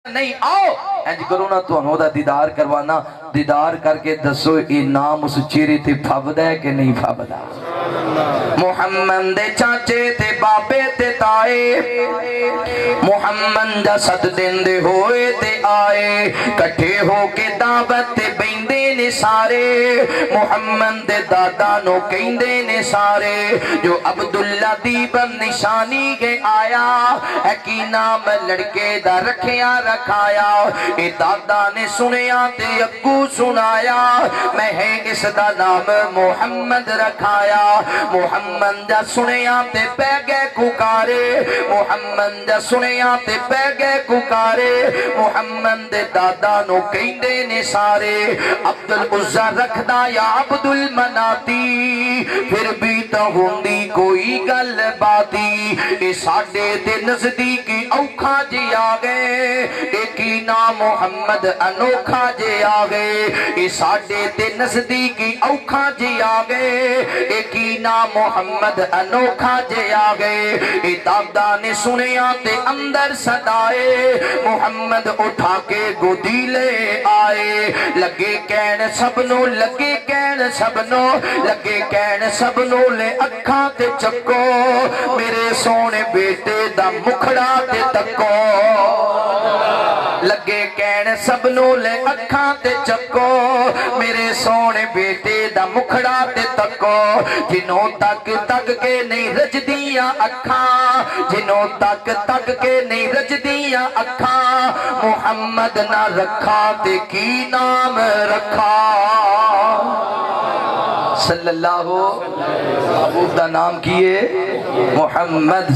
نہیں آؤ انج کرو نا تو انہوں دا دیدار کروانا دیدار کر کے دسو یہ نام اس چیری تے پھبدا ہے کہ نہیں پھبدا محمد دے چاچے تے بابے تے تائے محمد دا ست دن دے ہوئے تے آئے کٹھے ہو کے دعوت تے بیندے نے سارے محمد دے دادا نو کہندے نے سارے جو عبداللہ دی بن نشانی کے آیا ہے کی نام لڑکے دا رکھیا رکھایا اے دادا نے سنیا تے اگو سنایا میں ہے اس دا نام محمد رکھایا محمد دا سنیا تے پہ گئے ککارے محمد دا سنیا تے پہ گئے ککارے محمد دے دادا نو کہندے نے سارے عبدالعزہ رکھدا یا عبدالمناتی پھر بھی تو ہوندی کوئی گل باتی اے ساڑے دے نزدیکی اوکھا جی آگئے ایک ہی نام محمد انوکھا جی آگئے اے ساڑے دے نزدیکی اوکھا جی آگئے ایک ہی نام محمد انوکھا جی آگئے اے دادا نے سنیا تے اندر صدائے محمد اٹھا کے گودی لے آئے لگے کہن سبنو لگے کہن سبنو لگے کہن سبنو لے اکھاں تے چکو میرے سونے بیٹے دا مکھڑا تے تکو لگے کہن سبنو لے اکھاں تے چکو میرے سونے بیٹے دا مکھڑا تے تکو جنوں تک تک کے نہیں رج دیا اکھاں جنوں تک تک کے نہیں رج دیا اکھاں محمد نہ رکھا تے کی نام رکھا صلی اللہ محبوب دا نام کیے محمد